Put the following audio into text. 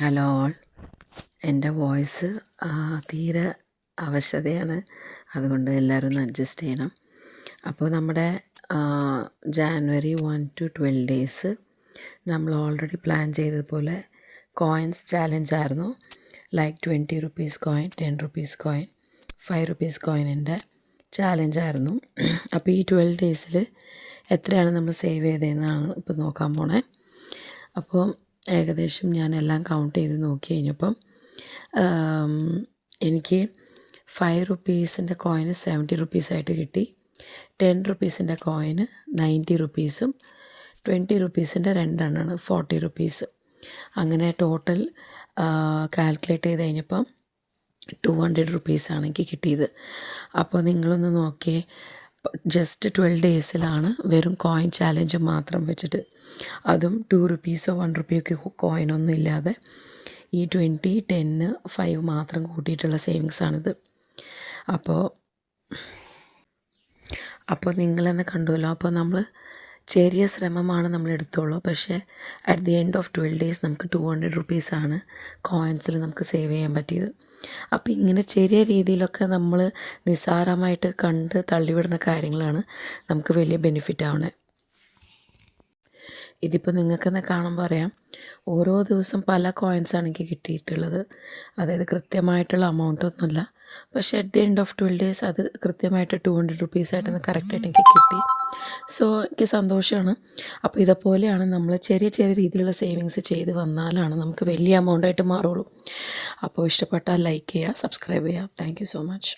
Hello all, എൻ്റെ voice തീരെ അവശതയാണ്. അതുകൊണ്ട് എല്ലാവരും ഒന്ന് അഡ്ജസ്റ്റ് ചെയ്യണം. അപ്പോൾ നമ്മുടെ January 1 to 12 days നമ്മൾ ഓൾറെഡി പ്ലാൻ ചെയ്തതുപോലെ കോയിൻസ് ചാലഞ്ച് ആയിരുന്നു. Like 20 rupees coin, 10 rupees coin, 5 rupees കോയിനിൻ്റെ ചാലഞ്ചായിരുന്നു. അപ്പോൾ ഈ 12 days എത്രയാണ് നമ്മൾ സേവ് ചെയ്തതെന്നാണ് ഇപ്പോൾ നോക്കാൻ പോണേ. അപ്പോൾ ഏകദേശം ഞാനെല്ലാം കൗണ്ട് ചെയ്ത് നോക്കി കഴിഞ്ഞപ്പം എനിക്ക് 5 rupees കോയിന് 70 rupees ആയിട്ട് കിട്ടി. 10 rupees കോയിന് 90 rupees, 20 rupees രണ്ടെണ്ണമാണ് 40 rupees. അങ്ങനെ ടോട്ടൽ കാൽക്കുലേറ്റ് ചെയ്ത് കഴിഞ്ഞപ്പം 200 rupees ആണ് എനിക്ക് കിട്ടിയത്. അപ്പോൾ നിങ്ങളൊന്ന് നോക്കിയേ, ജസ്റ്റ് 12 daysലാണ് വെറും കോയിൻ ചാലഞ്ച് മാത്രം വെച്ചിട്ട്, അതും 2 rupees 1 rupee കോയിനൊന്നും ഇല്ലാതെ ഈ 20, 10, 5 മാത്രം കൂട്ടിയിട്ടുള്ള സേവിങ്സാണിത്. അപ്പോൾ നിങ്ങളെന്ന് കണ്ടുവല്ലോ. അപ്പോൾ നമ്മൾ ചെറിയ ശ്രമമാണ് നമ്മൾ എടുത്തോളൂ. പക്ഷേ at the end of 12 days നമുക്ക് 200 rupees ആണ് കോയിൻസിൽ നമുക്ക് സേവ് ചെയ്യാൻ പറ്റിയത്. അപ്പോൾ ഇങ്ങനെ ചെറിയ രീതിയിലൊക്കെ നമ്മൾ നിസ്സാരമായിട്ട് കണ്ട് തള്ളിവിടുന്ന കാര്യങ്ങളാണ് നമുക്ക് വലിയ ബെനിഫിറ്റ് ആവണേ. ഇതിപ്പോൾ നിങ്ങൾക്കെന്ന് കാണുമ്പോൾ അറിയാം, ഓരോ ദിവസം പല കോയിൻസാണ് എനിക്ക് കിട്ടിയിട്ടുള്ളത്. അതായത് കൃത്യമായിട്ടുള്ള എമൗണ്ടൊന്നുമില്ല, പക്ഷേ at the end of 12 days അത് കൃത്യമായിട്ട് 200 rupees ആയിട്ടൊന്ന് കറക്റ്റായിട്ട് എനിക്ക് കിട്ടി. സോ എനിക്ക് സന്തോഷമാണ്. അപ്പോൾ ഇതുപോലെയാണ് നമ്മൾ ചെറിയ ചെറിയ രീതിയിലുള്ള സേവിങ്സ് ചെയ്ത് വന്നാലാണ് നമുക്ക് വലിയ എമൗണ്ടായിട്ട് മാറുള്ളൂ. അപ്പോൾ ഇഷ്ടപ്പെട്ടാൽ ലൈക്ക് ചെയ്യുക, സബ്സ്ക്രൈബ് ചെയ്യുക. Thank you so much.